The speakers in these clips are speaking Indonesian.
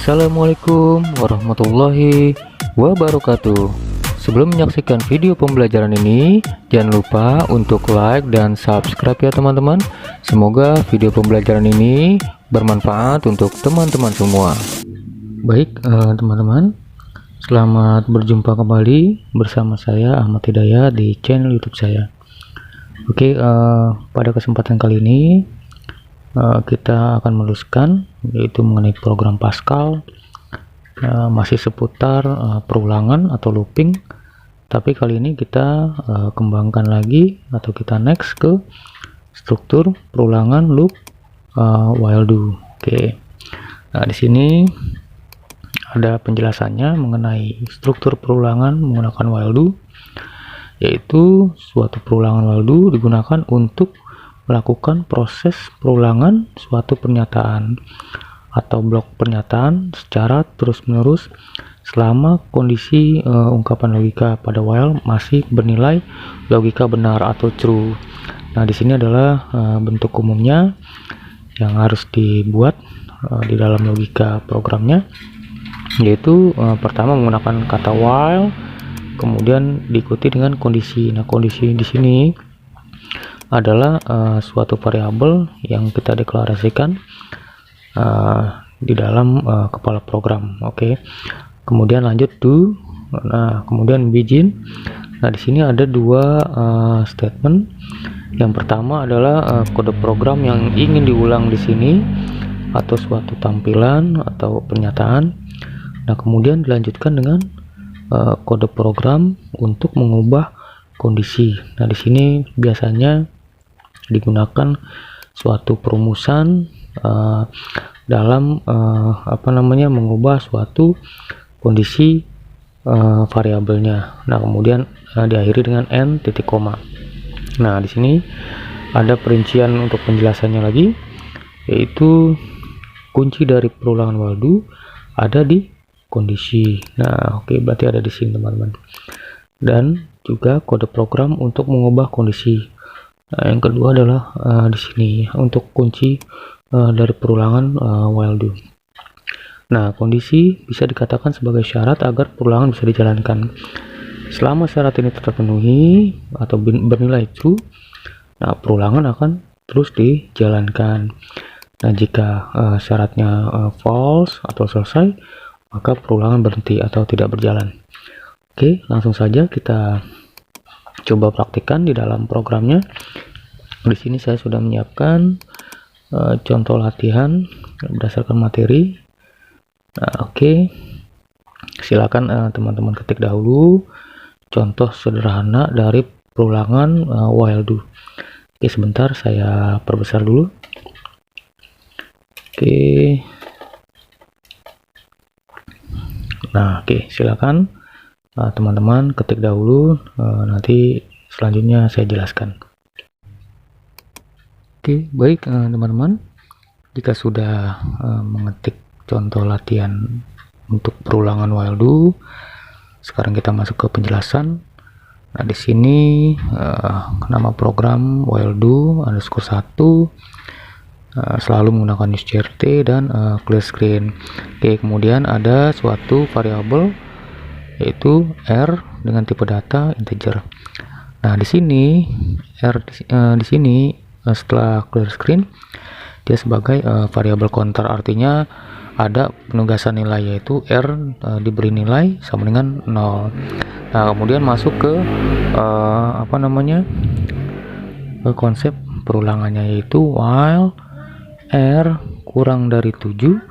Assalamualaikum warahmatullahi wabarakatuh. Sebelum menyaksikan video pembelajaran ini, jangan lupa untuk like dan subscribe ya teman-teman. Semoga video pembelajaran ini bermanfaat untuk teman-teman semua. Baik teman-teman, selamat berjumpa kembali bersama saya Ahmad Hidayat di channel YouTube saya. Oke, pada kesempatan kali ini kita akan meneruskan yaitu mengenai program Pascal, masih seputar perulangan atau looping, tapi kali ini kita kembangkan lagi atau kita next ke struktur perulangan loop while do. Oke. Nah, di sini ada penjelasannya mengenai struktur perulangan menggunakan while do, yaitu suatu perulangan while do digunakan untuk melakukan proses perulangan suatu pernyataan atau blok pernyataan secara terus-menerus selama kondisi ungkapan logika pada while masih bernilai logika benar atau true. Nah, di sini adalah bentuk umumnya yang harus dibuat di dalam logika programnya, yaitu pertama menggunakan kata while, kemudian diikuti dengan kondisi. Nah, kondisi di sini adalah suatu variabel yang kita deklarasikan di dalam kepala program. Oke. Kemudian lanjut do. Nah, kemudian begin. Nah, di sini ada dua statement. Yang pertama adalah kode program yang ingin diulang di sini atau suatu tampilan atau pernyataan. Nah, kemudian dilanjutkan dengan kode program untuk mengubah kondisi. Nah, di sini biasanya digunakan suatu perumusan dalam mengubah suatu kondisi variabelnya. Nah, kemudian diakhiri dengan n titik koma. Nah, di sini ada perincian untuk penjelasannya lagi, yaitu kunci dari perulangan while do ada di kondisi. Nah, oke, berarti ada di sini teman-teman. Dan juga kode program untuk mengubah kondisi. Nah, yang kedua adalah di sini untuk kunci dari perulangan while do. Nah, kondisi bisa dikatakan sebagai syarat agar perulangan bisa dijalankan. Selama syarat ini terpenuhi atau bernilai true, nah perulangan akan terus dijalankan. Nah, jika syaratnya false atau selesai, maka perulangan berhenti atau tidak berjalan. Oke, langsung saja kita coba praktikkan di dalam programnya. Di sini saya sudah menyiapkan contoh latihan berdasarkan materi. Nah, oke. Silakan teman-teman ketik dahulu contoh sederhana dari perulangan while do. Oke, sebentar saya perbesar dulu. Oke. Nah, oke, silakan teman-teman ketik dahulu, nanti selanjutnya saya jelaskan. Oke, baik teman-teman, jika sudah mengetik contoh latihan untuk perulangan while do, sekarang kita masuk ke penjelasan. Nah, di sini nama program while do underscore 1 selalu menggunakan use crt dan clear screen. Oke, kemudian ada suatu variabel yaitu r dengan tipe data integer. Nah, di sini r di sini setelah clear screen dia sebagai variabel counter, artinya ada penugasan nilai yaitu r diberi nilai sama dengan 0. Nah, kemudian masuk ke ke konsep perulangannya, yaitu while r kurang dari 7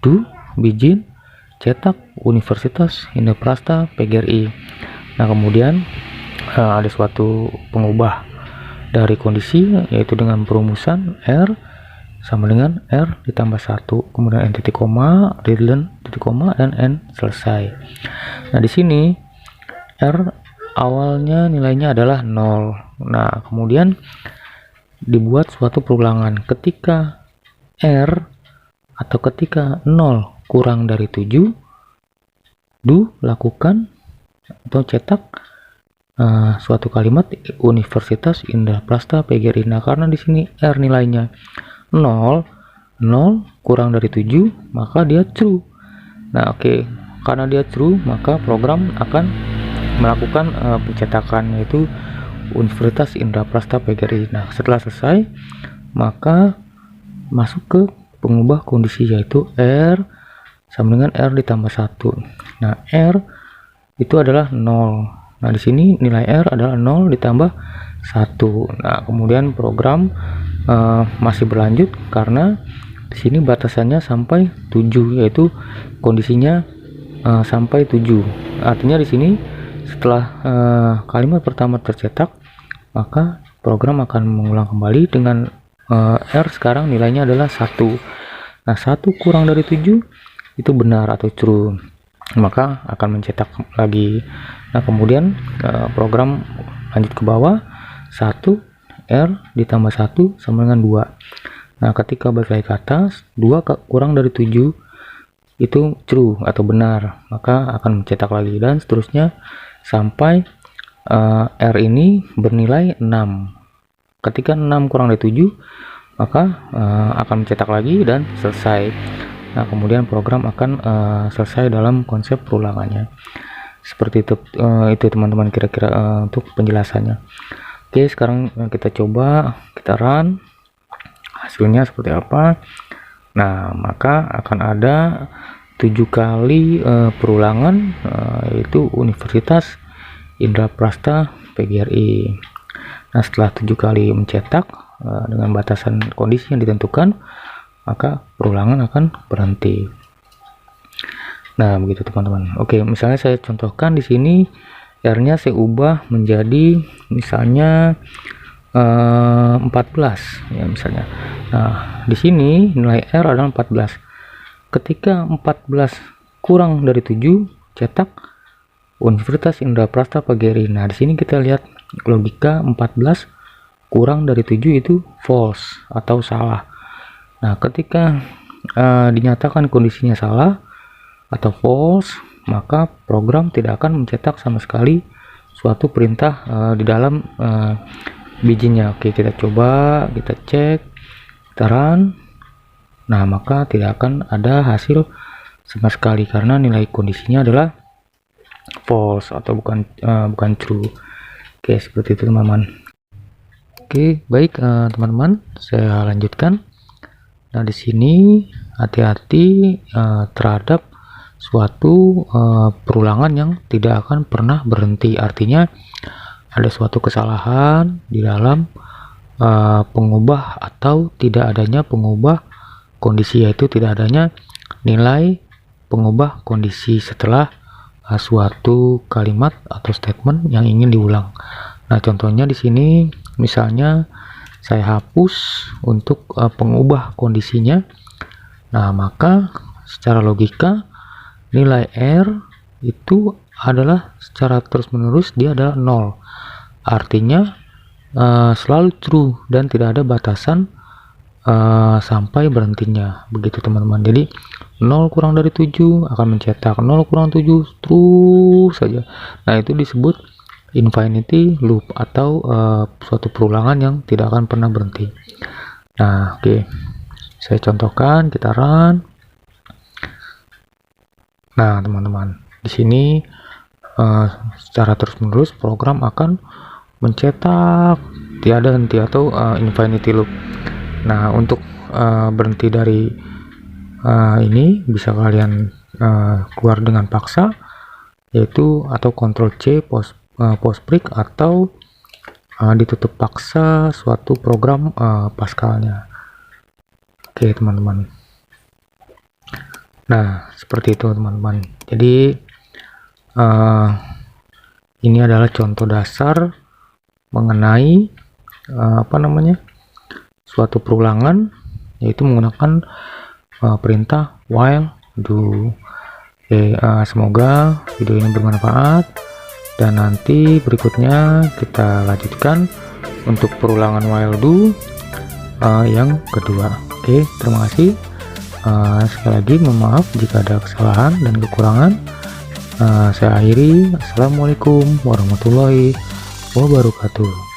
do begin cetak Universitas Indonesia PGRI. Nah, kemudian ada suatu pengubah dari kondisi, yaitu dengan perumusan r sama dengan r ditambah 1, kemudian n titik koma, readline titik koma, dan n selesai. Nah, di sini r awalnya nilainya adalah 0. Nah, kemudian dibuat suatu perulangan ketika r atau ketika 0 kurang dari 7, do lakukan atau cetak suatu kalimat Universitas Indonesia PGRI. Nah, karena di sini r nilainya 0 kurang dari 7, maka dia true. Nah oke, karena dia true maka program akan melakukan pencetakan, yaitu Universitas Indraprasta PGRI. Nah setelah selesai maka masuk ke pengubah kondisi, yaitu R sama dengan R ditambah 1. Nah R itu adalah 0. Nah di sini nilai R adalah 0 ditambah 1. Nah kemudian program masih berlanjut karena di sini batasannya sampai 7, yaitu kondisinya sampai 7. Artinya di sini setelah kalimat pertama tercetak maka program akan mengulang kembali dengan R sekarang nilainya adalah 1. Nah 1 kurang dari 7 itu benar atau true, maka akan mencetak lagi. Nah kemudian program lanjut ke bawah, 1 R ditambah 1 sama dengan 2. Nah ketika balik lagi ke atas, 2 kurang dari 7 itu true atau benar, maka akan mencetak lagi, dan seterusnya sampai R ini bernilai 6. Ketika 6 kurang dari 7 maka akan mencetak lagi dan selesai. Nah kemudian program akan selesai dalam konsep perulangannya. Seperti itu teman-teman, kira-kira untuk penjelasannya. Oke, sekarang kita coba, kita run hasilnya seperti apa. Nah maka akan ada 7 kali perulangan, yaitu Universitas Indraprasta PGRI. Nah setelah 7 kali mencetak dengan batasan kondisi yang ditentukan, maka perulangan akan berhenti. Nah begitu teman-teman. Oke, misalnya saya contohkan di sini R-nya saya ubah menjadi misalnya 14 ya misalnya. Nah di sini nilai R adalah 14. Ketika 14 kurang dari 7, cetak Universitas Indraprasta PGRI. Nah di sini kita lihat logika 14 kurang dari 7 itu false atau salah. Nah ketika dinyatakan kondisinya salah atau false, maka program tidak akan mencetak sama sekali suatu perintah di dalam bijinya. Oke, kita coba, kita cek, kita run. Nah maka tidak akan ada hasil sama sekali karena nilai kondisinya adalah false atau bukan true. Oke, seperti itu teman-teman. Oke, baik teman-teman, saya lanjutkan. Nah di sini hati-hati terhadap suatu perulangan yang tidak akan pernah berhenti. Artinya ada suatu kesalahan di dalam pengubah atau tidak adanya pengubah kondisi, yaitu tidak adanya nilai pengubah kondisi setelah suatu kalimat atau statement yang ingin diulang. Nah contohnya di sini misalnya saya hapus untuk pengubah kondisinya. Nah maka secara logika nilai R itu adalah secara terus menerus dia adalah 0, artinya selalu true dan tidak ada batasan sampai berhentinya. Begitu teman-teman. Jadi 0 kurang dari 7 akan mencetak 0 kurang 7 terus saja. Nah itu disebut infinity loop atau suatu perulangan yang tidak akan pernah berhenti. Nah oke, saya contohkan, kita run. Nah teman-teman, di sini secara terus-menerus program akan mencetak tiada henti atau infinity loop. Nah untuk berhenti dari ini bisa kalian keluar dengan paksa, yaitu atau Ctrl C post break, atau ditutup paksa suatu program pascalnya. Oke teman-teman. Nah seperti itu teman-teman. Jadi ini adalah contoh dasar mengenai suatu perulangan, yaitu menggunakan perintah while do. Oke, semoga video ini bermanfaat, dan nanti berikutnya kita lanjutkan untuk perulangan while do yang kedua. Oke, terima kasih. Sekali lagi mohon maaf jika ada kesalahan dan kekurangan. Saya akhiri. Assalamualaikum warahmatullahi wabarakatuh.